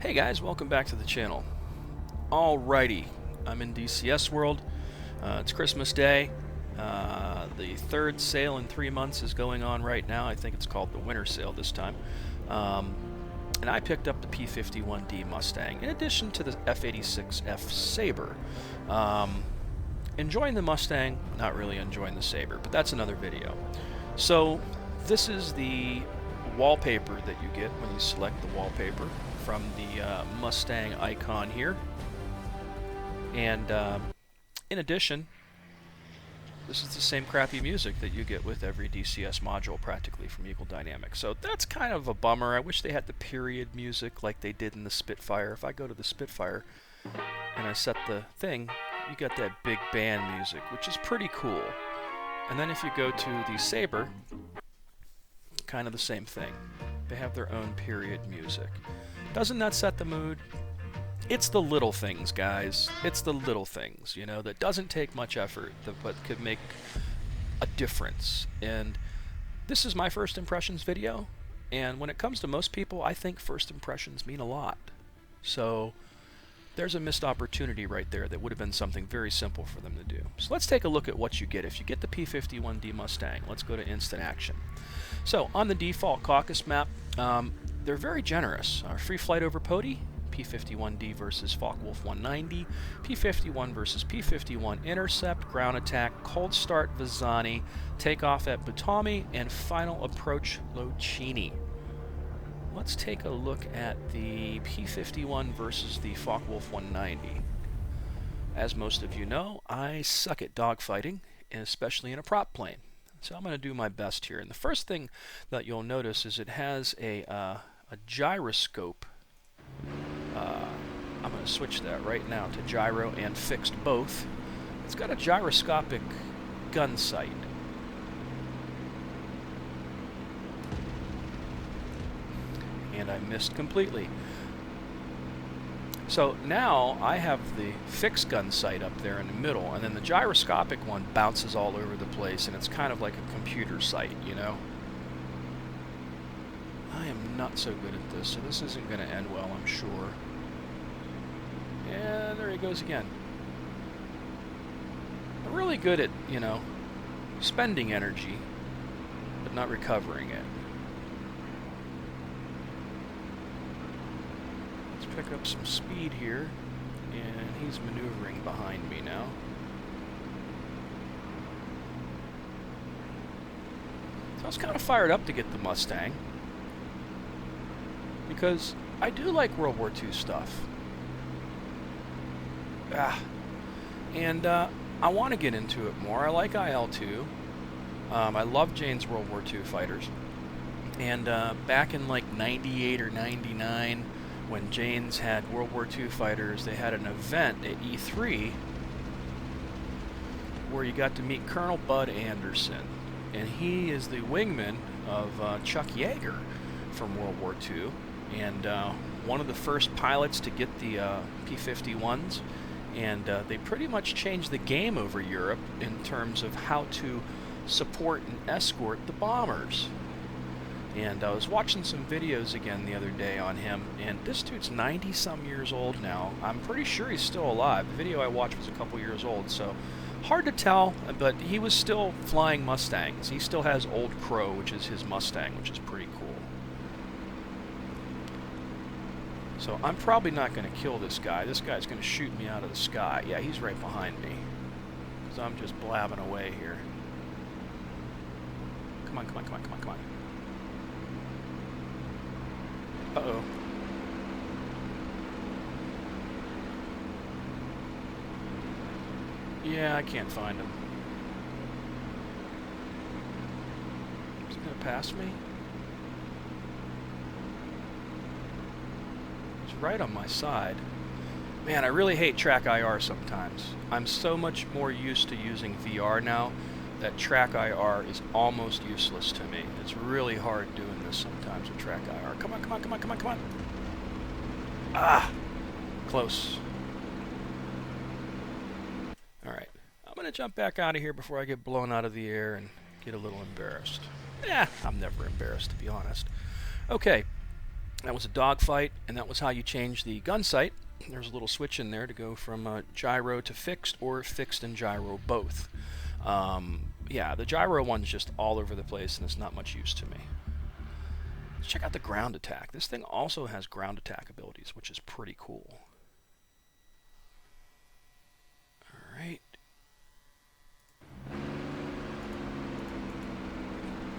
Hey guys, welcome back to the channel. Alrighty, I'm in DCS world. It's Christmas Day. The third sale in 3 months is going on right now. I think it's called the winter sale this time. And I picked up the P-51D Mustang in addition to the F-86F Sabre. Enjoying the Mustang, not really enjoying the Sabre, but that's another video. So this is the wallpaper that you get when you select the wallpaper from the Mustang icon here. And in addition, this is the same crappy music that you get with every DCS module practically from Eagle Dynamics. So that's kind of a bummer. I wish they had the period music like they did in the Spitfire. If I go to the Spitfire and I set the thing, you get that big band music, which is pretty cool. And then if you go to the Sabre, kind of the same thing. They have their own period music. Doesn't that set the mood? It's the little things, guys. It's the little things, you know, that doesn't take much effort, but could make a difference. And this is my first impressions video, and when it comes to most people, I think first impressions mean a lot. So there's a missed opportunity right there that would have been something very simple for them to do. So let's take a look at what you get. If you get the P-51D Mustang, let's go to instant action. So on the default caucus map, they're very generous. Free flight over Poti, P-51D versus Focke-Wulf 190, P-51 versus P-51 Intercept, ground attack, cold start Vizani, takeoff at Butami, and final approach Locini. Let's take a look at the P-51 versus the Focke-Wulf 190. As most of you know, I suck at dogfighting, and especially in a prop plane. So I'm going to do my best here. And the first thing that you'll notice is it has a gyroscope. I'm going to switch that right now to gyro and fixed both. It's got a gyroscopic gun sight. And I missed completely. So now I have the fixed gun sight up there in the middle, and then the gyroscopic one bounces all over the place, and it's kind of like a computer sight, you know? I am not so good at this, so this isn't going to end well, I'm sure. Yeah, there he goes again. I'm really good at, you know, spending energy, but not recovering it. Let's pick up some speed here, and he's maneuvering behind me now. So I was kind of fired up to get the Mustang, because I do like World War II stuff. And I want to get into it more. I like IL-2. I love Jane's World War II fighters. And back in like 98 or 99, when Jane's had World War II fighters, they had an event at E3 where you got to meet Colonel Bud Anderson. And he is the wingman of Chuck Yeager from World War II. And one of the first pilots to get the P-51s. And they pretty much changed the game over Europe in terms of how to support and escort the bombers. And I was watching some videos again the other day on him, and this dude's 90-some years old now. I'm pretty sure he's still alive. The video I watched was a couple years old, so hard to tell, but he was still flying Mustangs. He still has Old Crow, which is his Mustang, which is pretty cool. So I'm probably not going to kill this guy. This guy's going to shoot me out of the sky. Yeah, he's right behind me. Because I'm just blabbing away here. Come on, come on, come on, come on, come on. Uh-oh. Yeah, I can't find him. Is he going to pass me? Right on my side. Man, I really hate track IR sometimes. I'm so much more used to using VR now that track IR is almost useless to me. It's really hard doing this sometimes with track IR. Come on, come on, come on, come on, come on. Ah! Close. Alright. I'm going to jump back out of here before I get blown out of the air and get a little embarrassed. I'm never embarrassed, to be honest. Okay. That was a dogfight, and that was how you change the gun sight. There's a little switch in there to go from gyro to fixed, or fixed and gyro both. Yeah, the gyro one's just all over the place, and it's not much use to me. Let's check out the ground attack. This thing also has ground attack abilities, which is pretty cool. Alright.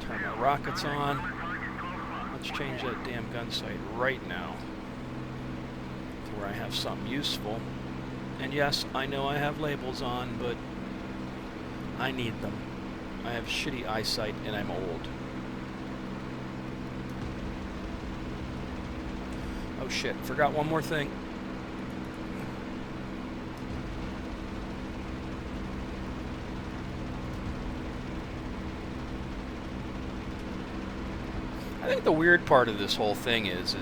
Turn my rockets on. Let's change that damn gun sight right now to where I have something useful. And yes, I know I have labels on, but I need them. I have shitty eyesight and I'm old. Oh shit, forgot one more thing. I think the weird part of this whole thing is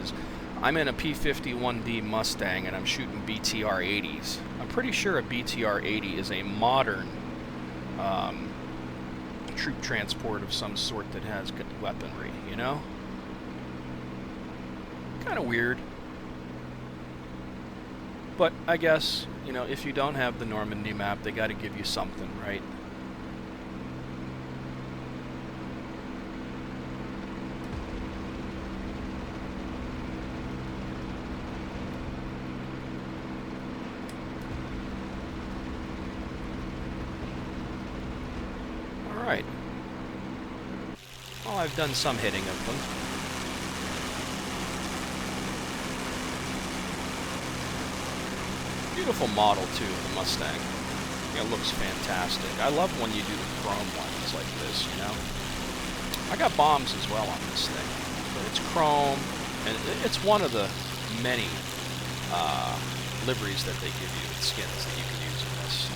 I'm in a P-51D Mustang and I'm shooting BTR-80s. I'm pretty sure a BTR-80 is a modern troop transport of some sort that has good weaponry, you know? Kind of weird. But I guess, you know, if you don't have the Normandy map, they got to give you something, right? Alright. Well, I've done some hitting of them. Beautiful model too, the Mustang. It looks fantastic. I love when you do the chrome ones like this, you know. I got bombs as well on this thing, but it's chrome, and it's one of the many liveries that they give you with skins that you can use in this.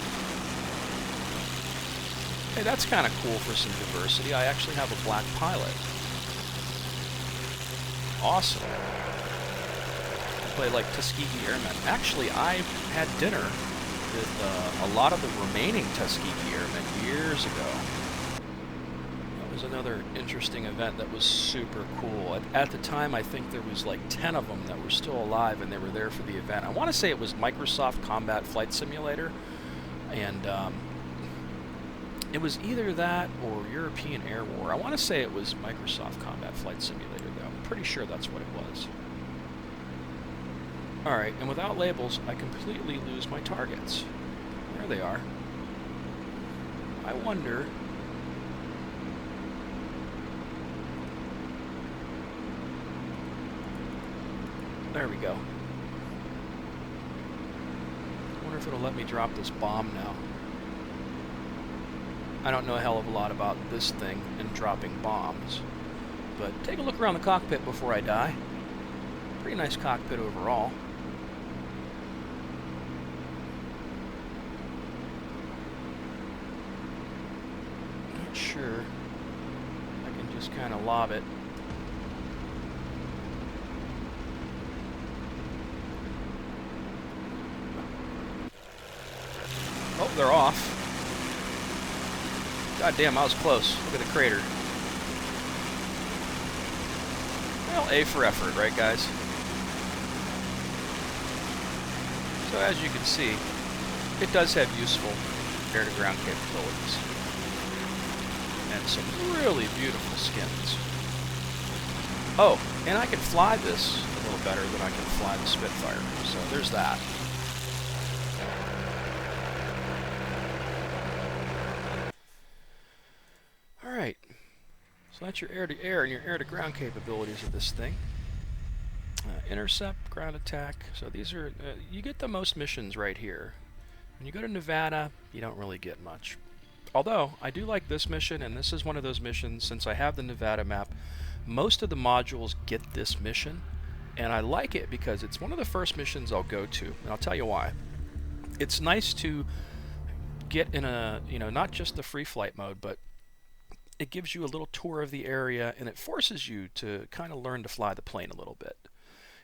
Hey, that's kind of cool for some diversity. I actually have a black pilot. Awesome. Play like Tuskegee Airmen. Actually, I had dinner with a lot of the remaining Tuskegee Airmen years ago. That was another interesting event that was super cool. At the time, I think there was like 10 of them that were still alive, and they were there for the event. I want to say it was Microsoft Combat Flight Simulator, and it was either that or European Air War. I want to say it was Microsoft Combat Flight Simulator, though. I'm pretty sure that's what it was. Alright, and without labels, I completely lose my targets. There they are. I wonder... There we go. I wonder if it'll let me drop this bomb now. I don't know a hell of a lot about this thing and dropping bombs, but take a look around the cockpit before I die. Pretty nice cockpit overall. Sure, I can just kind of lob it. Oh, they're off. God damn, I was close. Look at the crater. Well, A for effort, right, guys? So as you can see, it does have useful air-to-ground capabilities. And some really beautiful skins. Oh, and I can fly this a little better than I can fly the Spitfire. So there's that. Alright. So that's your air-to-air and your air-to-ground capabilities of this thing. Intercept, ground attack. So these are... you get the most missions right here. When you go to Nevada, you don't really get much. Although, I do like this mission, and this is one of those missions, since I have the Nevada map, most of the modules get this mission, and I like it because it's one of the first missions I'll go to, and I'll tell you why. It's nice to get in a, you know, not just the free flight mode, but it gives you a little tour of the area, and it forces you to kind of learn to fly the plane a little bit.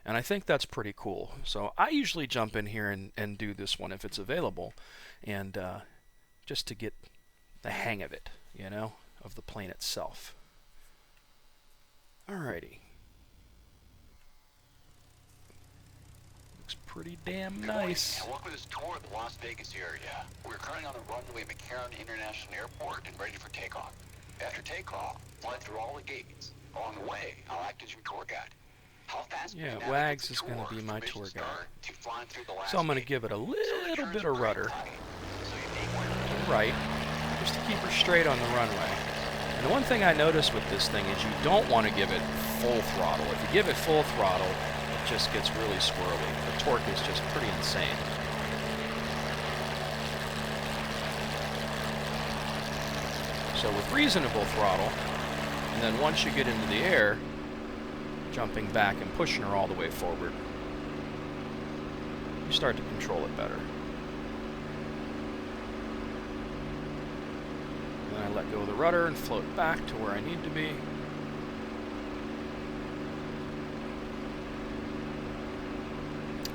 And I think that's pretty cool. So I usually jump in here and do this one if it's available, and just to get the hang of it, you know, of the plane itself. Alrighty. pretty damn nice. And welcome to this tour of the Las Vegas area. We're currently on the runway McCarran International Airport and ready for takeoff. After takeoff, fly through all the gates. Along the way, I'll act as your tour guide. How fast Yeah, Wags is going to be my tour guide. So I'm going to give it a little bit of rudder. Right, just to keep her straight on the runway. And the one thing I noticed with this thing is you don't want to give it full throttle. If you give it full throttle, it just gets really squirrely. The torque is just pretty insane. So with reasonable throttle, and then once you get into the air, jumping back and pushing her all the way forward, you start to control it better. And then I let go of the rudder and float back to where I need to be.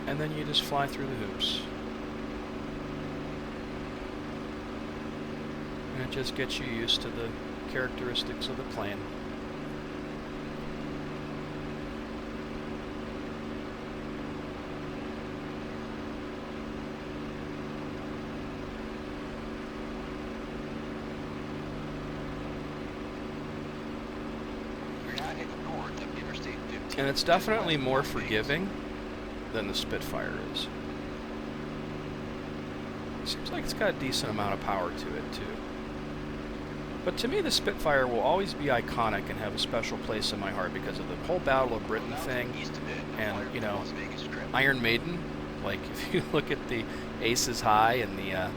And then you just fly through the hoops. And it just gets you used to the characteristics of the plane. And it's definitely more forgiving than the Spitfire is. Seems like it's got a decent amount of power to it, too. But to me, the Spitfire will always be iconic and have a special place in my heart because of the whole Battle of Britain thing. And, you know, Iron Maiden, like, if you look at the Aces High and the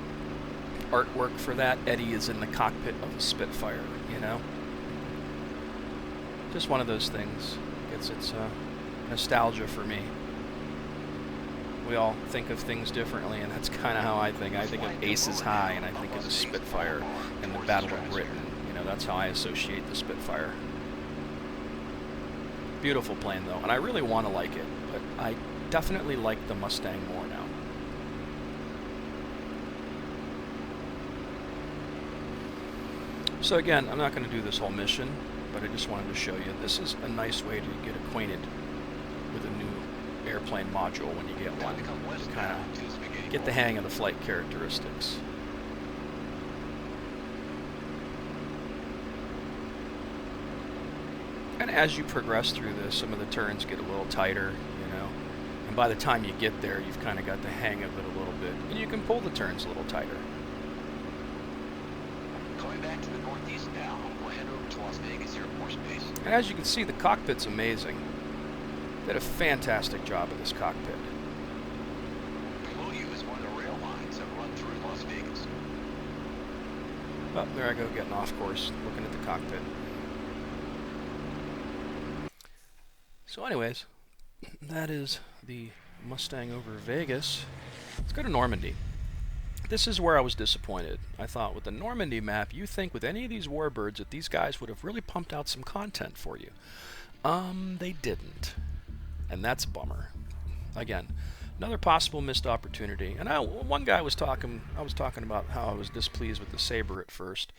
artwork for that, Eddie is in the cockpit of a Spitfire, you know? Just one of those things. It's nostalgia for me. We all think of things differently, and that's kind of how I think. I think of Aces High, and I think of the Spitfire and the Battle of Britain. You know, that's how I associate the Spitfire. Beautiful plane, though, and I really want to like it, but I definitely like the Mustang more now. So again, I'm not going to do this whole mission, but I just wanted to show you this is a nice way to get acquainted with a new airplane module when you get one, to kind of get the hang of the flight characteristics. And as you progress through this, some of the turns get a little tighter, you know, and by the time you get there, you've kind of got the hang of it a little bit, and you can pull the turns a little tighter. Going back to the northeast now, we'll head over to Las Vegas Air Force Base. And as you can see, the cockpit's amazing. They did a fantastic job of this cockpit. Below you is one of the rail lines that run through Las Vegas. Oh, there I go, getting off course, looking at the cockpit. So anyways, that is the Mustang over Vegas. Let's go to Normandy. This is where I was disappointed. I thought with the Normandy map, you think with any of these warbirds that these guys would have really pumped out some content for you. They didn't. And that's a bummer. Again, another possible missed opportunity. And one guy was talking, I was talking about how I was displeased with the Sabre at first.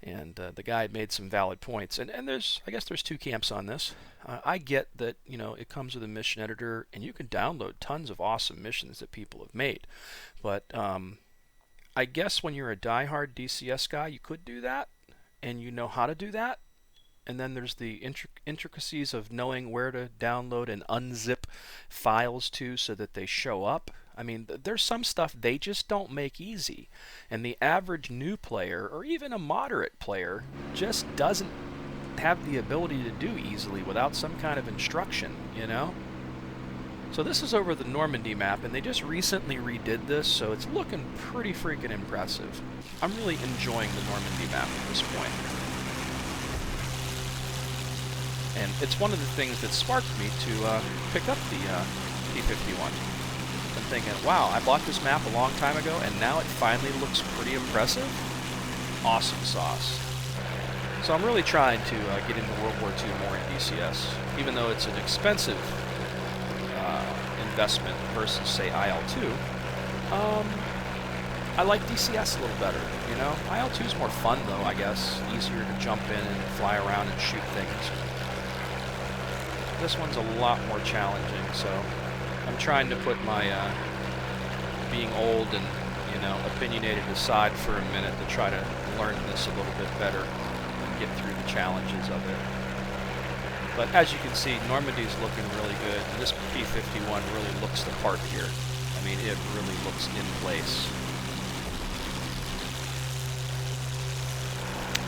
And the guy had made some valid points. And I guess there's two camps on this. I get that, you know, it comes with a mission editor, and you can download tons of awesome missions that people have made. But I guess when you're a diehard DCS guy, you could do that, and you know how to do that. And then there's the intricacies of knowing where to download and unzip files to so that they show up. I mean, there's some stuff they just don't make easy. And the average new player, or even a moderate player, just doesn't have the ability to do easily without some kind of instruction, you know? So this is over the Normandy map, and they just recently redid this, so it's looking pretty freaking impressive. I'm really enjoying the Normandy map at this point. And it's one of the things that sparked me to pick up the P-51. I'm thinking, wow, I bought this map a long time ago, and now it finally looks pretty impressive. Awesome sauce. So I'm really trying to get into World War II more in DCS, even though it's an expensive investment versus, say, IL-2. I like DCS a little better, you know? IL-2 is more fun, though, I guess. Easier to jump in and fly around and shoot things. This one's a lot more challenging, so I'm trying to put my being old and, you know, opinionated aside for a minute to try to learn this a little bit better and get through the challenges of it. But as you can see, Normandy's looking really good, and this P-51 really looks the part here. I mean, it really looks in place.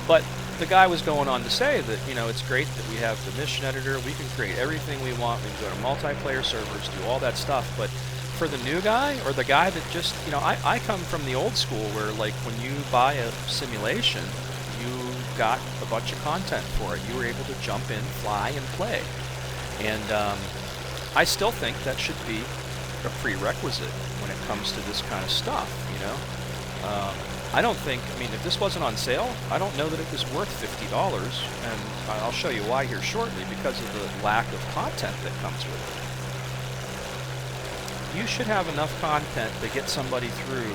But the guy was going on to say that, you know, it's great that we have the mission editor, we can create everything we want, we can go to multiplayer servers, do all that stuff, but for the new guy, or the guy that just, you know, I come from the old school where, like, when you buy a simulation, you got a bunch of content for it. You were able to jump in, fly, and play. And I still think that should be a prerequisite when it comes to this kind of stuff, you know? I don't think, I mean, if this wasn't on sale, I don't know that it was worth $50, and I'll show you why here shortly, because of the lack of content that comes with it. You should have enough content to get somebody through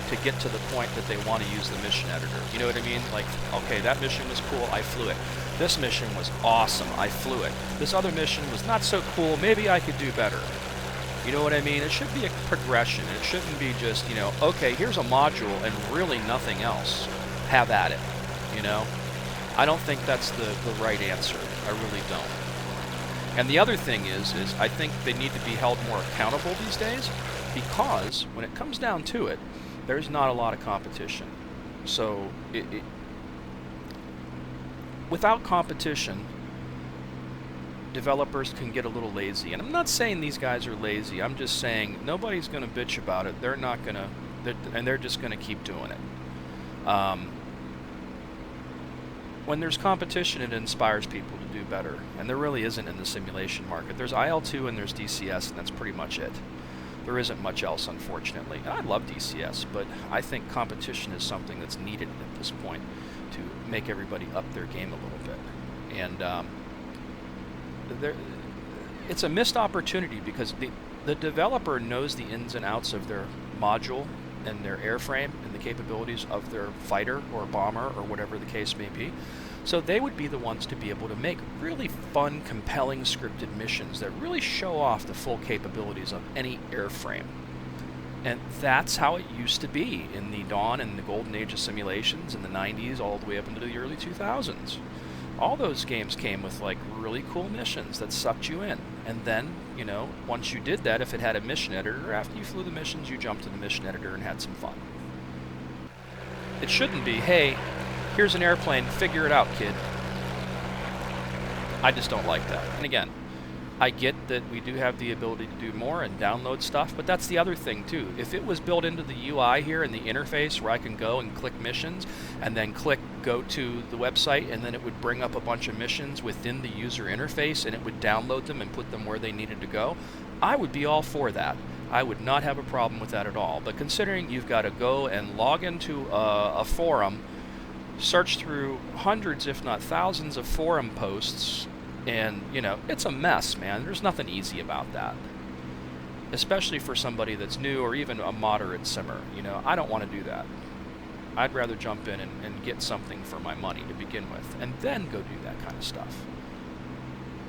to get to the point that they want to use the mission editor. You know what I mean? Like, okay, that mission was cool, I flew it. This mission was awesome, I flew it. This other mission was not so cool, maybe I could do better. You know what I mean? It should be a progression. It shouldn't be just, you know, okay, here's a module and really nothing else. Have at it, you know? I don't think that's the right answer. I really don't. And the other thing is I think they need to be held more accountable these days, because when it comes down to it, there's not a lot of competition. So without competition, developers can get a little lazy. And I'm not saying these guys are lazy. I'm just saying nobody's going to bitch about it. They're not going to, and they're just going to keep doing it. When there's competition, it inspires people to do better. And there really isn't in the simulation market. There's IL2 and there's DCS, and that's pretty much it. There isn't much else, unfortunately. And I love DCS, but I think competition is something that's needed at this point to make everybody up their game a little bit. And it's a missed opportunity, because the developer knows the ins and outs of their module and their airframe and the capabilities of their fighter or bomber or whatever the case may be. So they would be the ones to be able to make really fun, compelling scripted missions that really show off the full capabilities of any airframe. And that's how it used to be in the dawn and the golden age of simulations in the 90s all the way up into the early 2000s. All those games came with, like, really cool missions that sucked you in. And then, you know, once you did that, if it had a mission editor, after you flew the missions, you jumped to the mission editor and had some fun. It shouldn't be, hey, here's an airplane, figure it out, kid. I just don't like that. And again, I get that we do have the ability to do more and download stuff, but that's the other thing too. If it was built into the UI here in the interface where I can go and click missions and then click go to the website, and then it would bring up a bunch of missions within the user interface and it would download them and put them where they needed to go, I would be all for that. I would not have a problem with that at all. But considering you've got to go and log into a forum, search through hundreds if not thousands of forum posts, and, you know, it's a mess, man. There's nothing easy about that. Especially for somebody that's new or even a moderate simmer. You know, I don't want to do that. I'd rather jump in and get something for my money to begin with, and then go do that kind of stuff.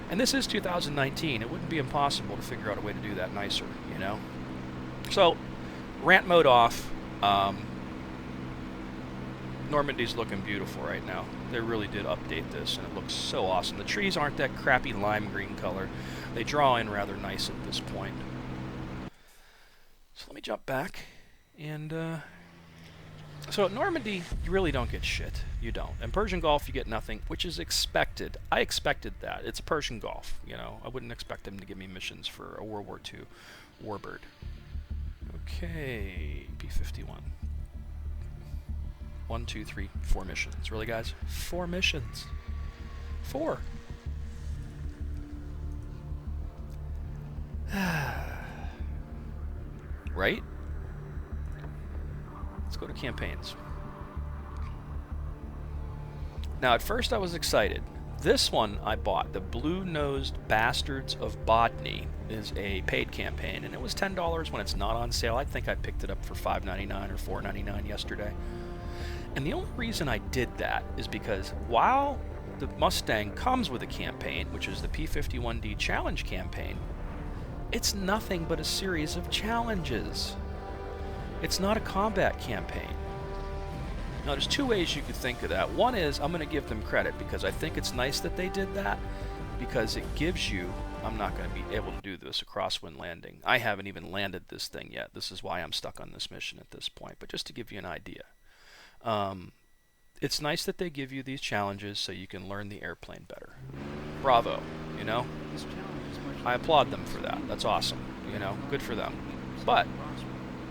And this is 2019. It wouldn't be impossible to figure out a way to do that nicer, you know? So, rant mode off. Normandy's looking beautiful right now. They really did update this, and it looks so awesome. The trees aren't that crappy lime green color. They draw in rather nice at this point. So let me jump back. And, so at Normandy, you really don't get shit. You don't. In Persian Gulf, you get nothing, which is expected. I expected that. It's a Persian Gulf, you know. I wouldn't expect them to give me missions for a World War II warbird. Okay, P-51. 1, 2, 3, 4 missions. Really, guys? 4 missions. 4. Right? Let's go to campaigns. Now, at first I was excited. This one I bought, the Blue-Nosed Bastards of Bodny, is a paid campaign, and it was $10 when it's not on sale. I think I picked it up for $5.99 or $4.99 yesterday. And the only reason I did that is because while the Mustang comes with a campaign, which is the P-51D Challenge campaign, It's nothing but a series of challenges. It's not a combat campaign. Now, there's two ways you could think of that. One is, I'm going to give them credit because I think it's nice that they did that, because it gives you, I'm not going to be able to do this, a crosswind landing. I haven't even landed this thing yet. This is why I'm stuck on this mission at this point, but just to give you an idea. It's nice that they give you these challenges so you can learn the airplane better. Bravo, you know? I applaud them for that. That's awesome, you know? Good for them. But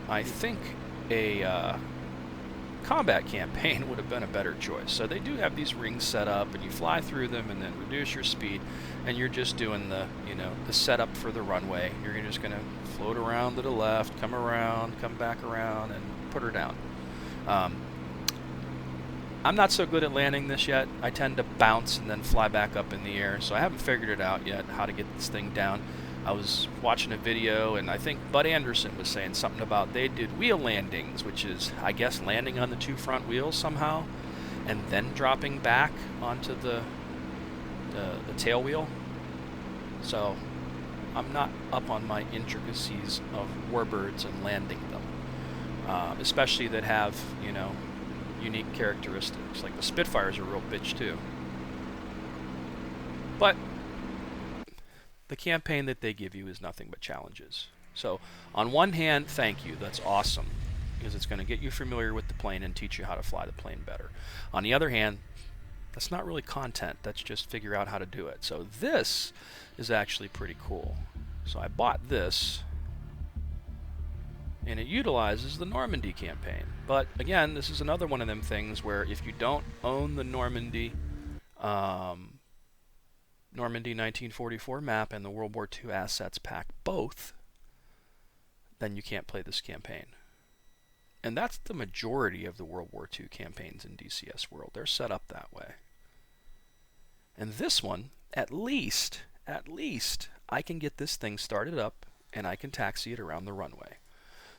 I think a combat campaign would have been a better choice. So they do have these rings set up, and you fly through them and then reduce your speed, and you're just doing the, you know, the setup for the runway. You're just going to float around to the left, come around, come back around, and put her down. I'm not so good at landing this yet. I tend to bounce and then fly back up in the air, so I haven't figured it out yet how to get this thing down. I was watching a video, and I think Bud Anderson was saying something about they did wheel landings, which is, I guess, landing on the two front wheels somehow, and then dropping back onto the tail wheel. So I'm not up on my intricacies of warbirds and landing them, especially that have, you know, unique characteristics. Like the Spitfire's a real bitch too. But the campaign that they give you is nothing but challenges. So on one hand, thank you, that's awesome, because it's going to get you familiar with the plane and teach you how to fly the plane better. On the other hand, that's not really content, that's just figure out how to do it. So this is actually pretty cool. So I bought this, and it utilizes the Normandy campaign. But again, this is another one of them things where if you don't own the Normandy 1944 map and the World War II assets pack both, then you can't play this campaign. And that's the majority of the World War II campaigns in DCS World. They're set up that way. And this one, at least, I can get this thing started up and I can taxi it around the runway.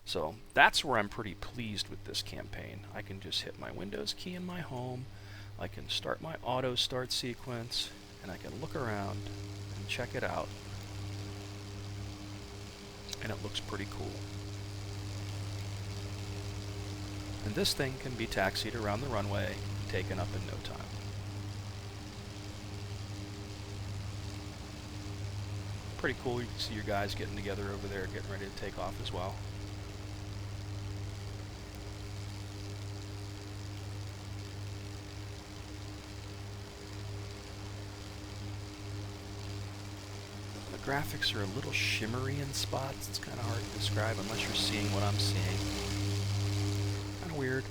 So that's where I'm pretty pleased with this campaign. I can just hit my Windows key in my home, I can start my auto start sequence, and I can look around and check it out. And it looks pretty cool. And this thing can be taxied around the runway, taken up in no time. Pretty cool. You can see your guys getting together over there, getting ready to take off as well. The graphics are a little shimmery in spots. It's kind of hard to describe unless you're seeing what I'm seeing. Kind of weird.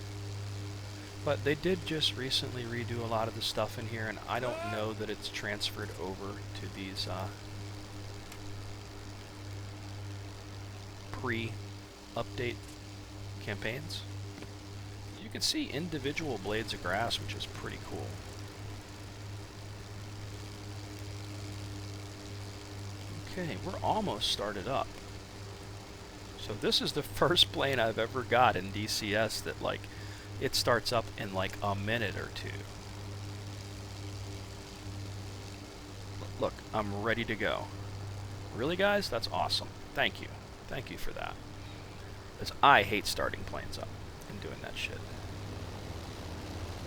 But they did just recently redo a lot of the stuff in here, and I don't know that it's transferred over to these pre-update campaigns. You can see individual blades of grass, which is pretty cool. Okay, we're almost started up. So this is the first plane I've ever got in DCS that, like, it starts up in like a minute or two. Look, I'm ready to go. Really, guys? That's awesome. Thank you. Thank you for that. Because I hate starting planes up and doing that shit.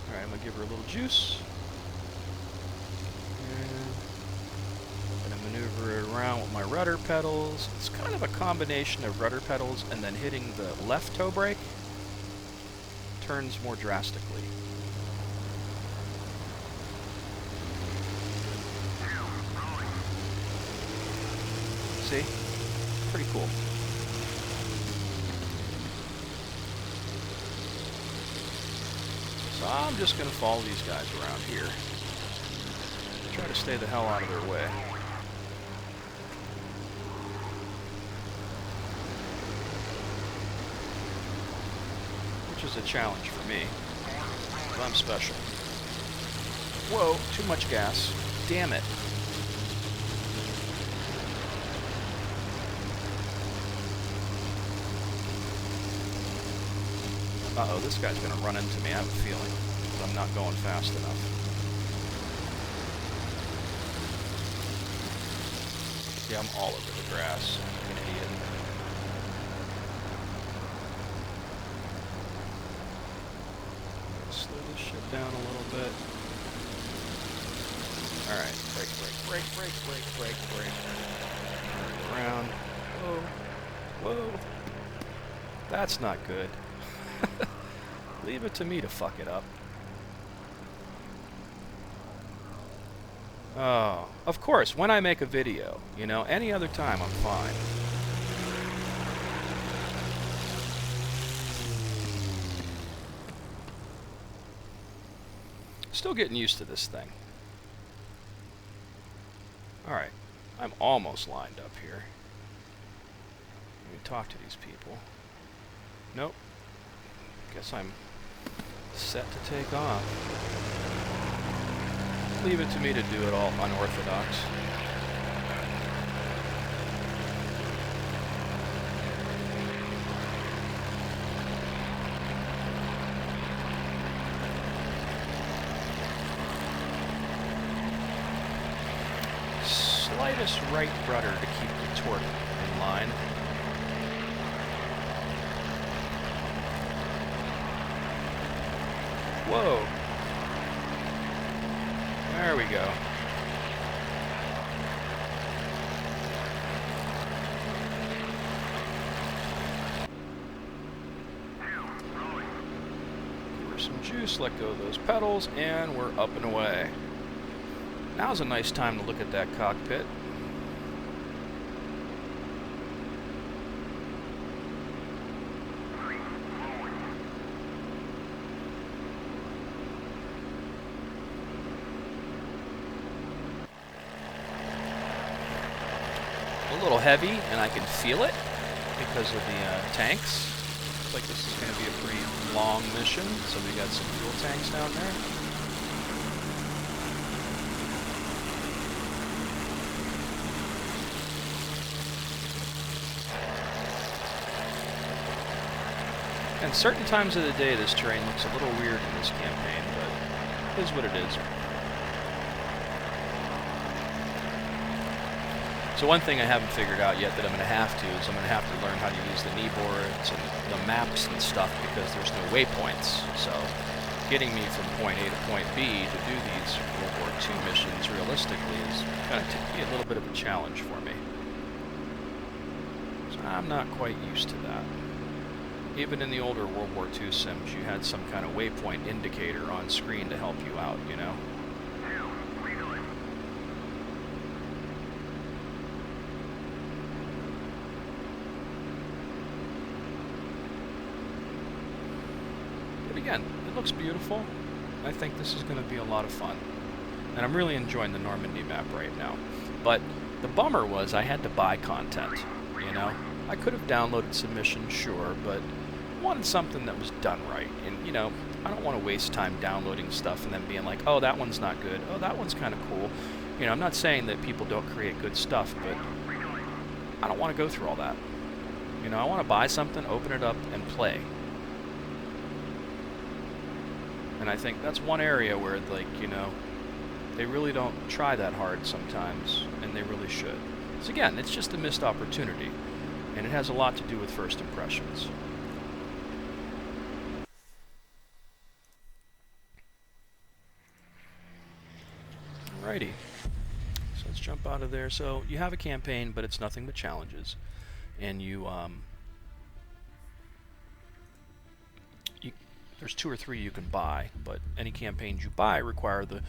Alright, I'm going to give her a little juice. And I'm going to maneuver it around with my rudder pedals. It's kind of a combination of rudder pedals and then hitting the left toe brake. Turns more drastically. See? Pretty cool. So I'm just going to follow these guys around here. Try to stay the hell out of their way. Which is a challenge for me. But I'm special. Whoa, too much gas. Damn it. Uh-oh, this guy's going to run into me, I have a feeling. But I'm not going fast enough. See, I'm all over the grass. I'm an idiot. Slow this shit down a little bit. Alright, brake, brake, brake, brake, brake, brake, brake. Turn around. Whoa. Whoa. That's not good. Leave it to me to fuck it up. Oh, of course, when I make a video, you know, any other time I'm fine. Still getting used to this thing. Alright, I'm almost lined up here. Let me talk to these people. Nope. Guess I'm set to take off. Leave it to me to do it all unorthodox. Slightest right rudder to keep the torque in line. Whoa. There we go. Give her some juice, let go of those pedals, and we're up and away. Now's a nice time to look at that cockpit. A little heavy, and I can feel it because of the tanks. Looks like this is going to be a pretty long mission, so we got some fuel tanks down there. And certain times of the day this terrain looks a little weird in this campaign, but it is what it is. So one thing I haven't figured out yet that I'm going to have to is I'm going to have to learn how to use the knee boards and the maps and stuff because there's no waypoints. So getting me from point A to point B to do these World War II missions realistically is going to be a little bit of a challenge for me. So I'm not quite used to that. Even in the older World War II sims, you had some kind of waypoint indicator on screen to help you out, you know? But again, it looks beautiful. I think this is going to be a lot of fun. And I'm really enjoying the Normandy map right now. But the bummer was I had to buy content, you know? I could have downloaded submissions, sure, but I wanted something that was done right. And, you know, I don't want to waste time downloading stuff and then being like, oh, that one's not good. Oh, that one's kind of cool. You know, I'm not saying that people don't create good stuff, but I don't want to go through all that. You know, I want to buy something, open it up, and play. And I think that's one area where, like, you know, they really don't try that hard sometimes, and they really should. So again, it's just a missed opportunity, and it has a lot to do with first impressions. Alrighty, so let's jump out of there. So you have a campaign, but it's nothing but challenges, and there's 2 or 3 you can buy, but any campaigns you buy require the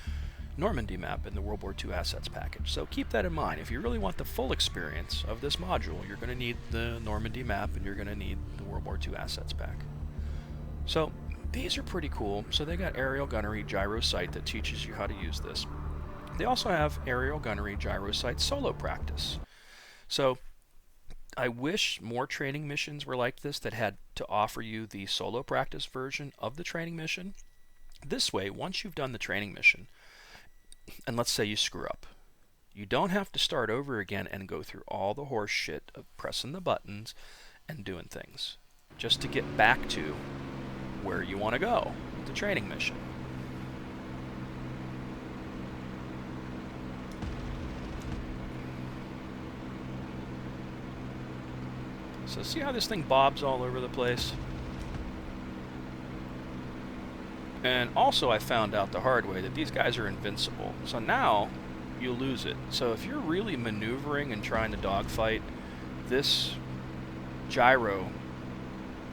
Normandy map and the World War II assets package. So keep that in mind. If you really want the full experience of this module, you're going to need the Normandy map and you're going to need the World War II assets pack. So these are pretty cool. So they got aerial gunnery gyro sight that teaches you how to use this. They also have aerial gunnery gyro sight solo practice. So I wish more training missions were like this that had to offer you the solo practice version of the training mission. This way, once you've done the training mission, and let's say you screw up, you don't have to start over again and go through all the horse shit of pressing the buttons and doing things just to get back to where you want to go with the training mission. So see how this thing bobs all over the place? And also I found out the hard way that these guys are invincible. So now you lose it. So if you're really maneuvering and trying to dogfight, this gyro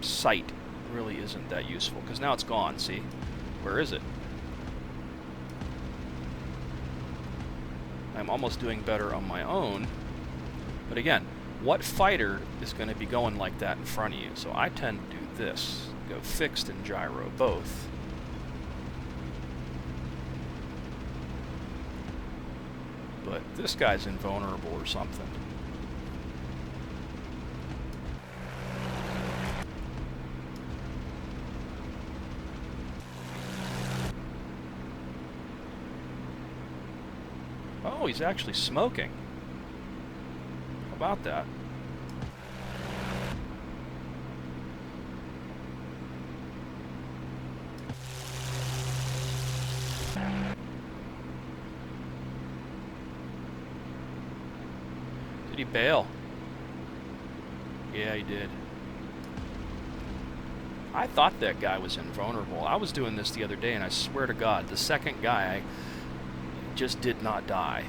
sight really isn't that useful, because now it's gone. See? Where is it? I'm almost doing better on my own. But again, what fighter is going to be going like that in front of you? So I tend to do this. Go fixed and gyro both. But this guy's invulnerable or something. Oh, he's actually smoking. How about that? Did he bail? Yeah, he did. I thought that guy was invulnerable. I was doing this the other day, and I swear to God, the second guy just did not die.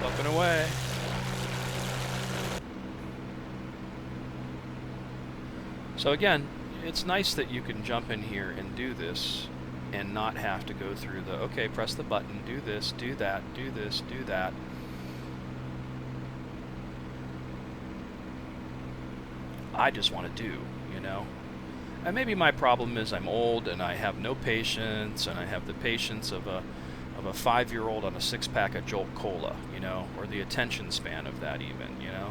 Up and away. So again, it's nice that you can jump in here and do this and not have to go through the, okay, press the button, do this, do that, do this, do that. I just want to do, you know? And maybe my problem is I'm old and I have no patience, and I have the patience of a 5-year-old on a 6-pack of Jolt Cola, you know, or the attention span of that even, you know.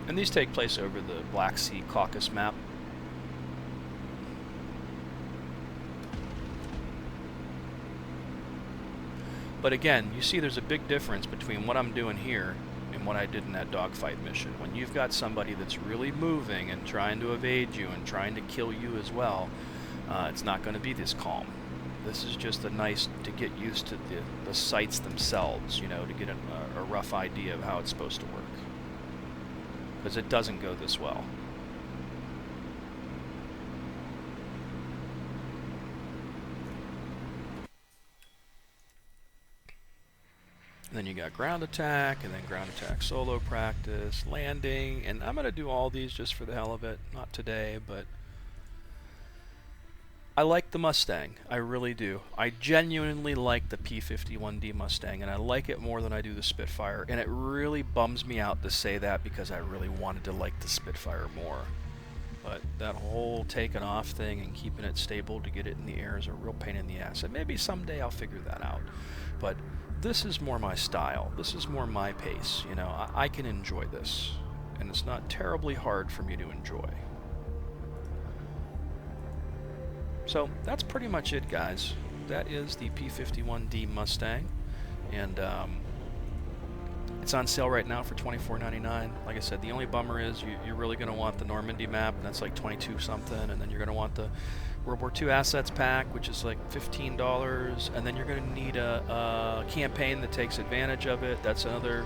And these take place over the Black Sea Caucasus map. But again, you see there's a big difference between what I'm doing here and what I did in that dogfight mission. When you've got somebody that's really moving and trying to evade you and trying to kill you as well, it's not going to be this calm. This is just a nice to get used to the sights themselves, you know, to get a rough idea of how it's supposed to work. Because it doesn't go this well. And then you got ground attack, and then ground attack solo practice, landing, and I'm going to do all these just for the hell of it. Not today, but I like the Mustang. I really do. I genuinely like the P-51D Mustang, and I like it more than I do the Spitfire, and it really bums me out to say that because I really wanted to like the Spitfire more. But that whole taking off thing and keeping it stable to get it in the air is a real pain in the ass. And maybe someday I'll figure that out. But this is more my style. This is more my pace. You know, I can enjoy this. And it's not terribly hard for me to enjoy. So that's pretty much it, guys. That is the P-51D Mustang. And it's on sale right now for $24.99. Like I said, the only bummer is you're really going to want the Normandy Map, and that's like $22 something, and then you're going to want the World War II Assets Pack, which is like $15, and then you're going to need a campaign that takes advantage of it. That's another,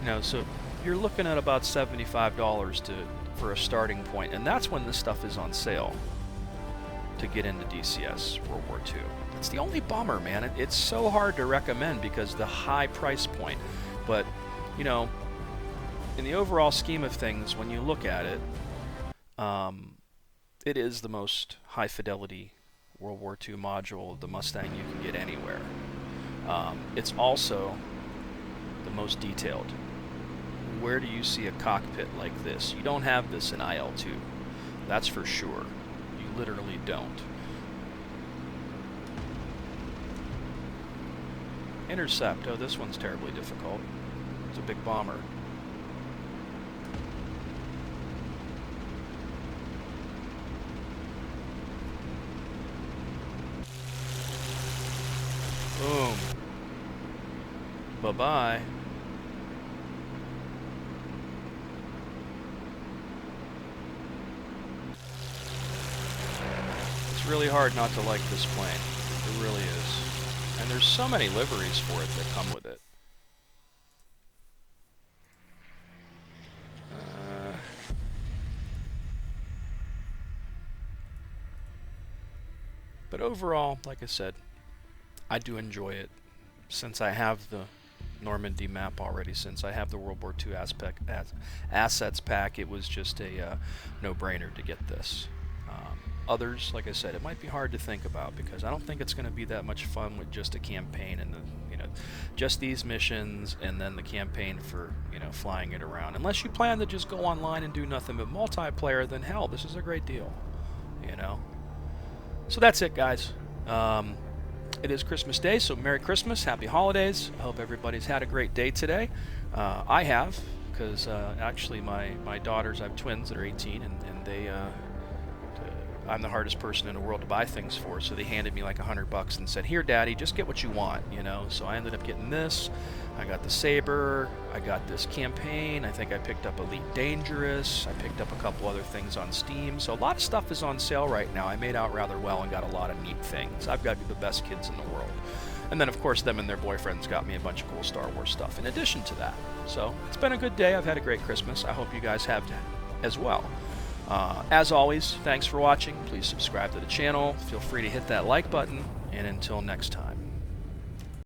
you know, so you're looking at about $75 for a starting point, and that's when this stuff is on sale to get into DCS World War II. It's the only bummer, man. It's so hard to recommend because the high price point. But, you know, in the overall scheme of things, when you look at it, it is the most high-fidelity World War II module of the Mustang you can get anywhere. It's also the most detailed. Where do you see a cockpit like this? You don't have this in IL-2. That's for sure. You literally don't. Intercept. Oh, this one's terribly difficult. It's a big bomber. Boom. Bye-bye. really hard not to like this plane. It really is. And there's so many liveries for it that come with it. But overall, like I said, I do enjoy it. Since I have the Normandy map already, since I have the World War II assets pack, it was just a no-brainer to get this. Others, like I said, it might be hard to think about because I don't think it's going to be that much fun with just a campaign and just these missions and then the campaign for flying it around. Unless you plan to just go online and do nothing but multiplayer, then hell, this is a great deal. So that's it, guys. It is Christmas Day, so Merry Christmas, Happy Holidays. I hope everybody's had a great day today. I have, because actually my daughters, I have twins that are 18, and they, I'm the hardest person in the world to buy things for, so they handed me like $100 and said, "Here, Daddy, just get what you want," So I ended up getting this. I got the Saber. I got this campaign. I think I picked up Elite Dangerous. I picked up a couple other things on Steam. So a lot of stuff is on sale right now. I made out rather well and got a lot of neat things. I've got the best kids in the world. And then, of course, them and their boyfriends got me a bunch of cool Star Wars stuff in addition to that. So it's been a good day. I've had a great Christmas. I hope you guys have as well. As always, thanks for watching. Please subscribe to the channel. Feel free to hit that like button. And until next time.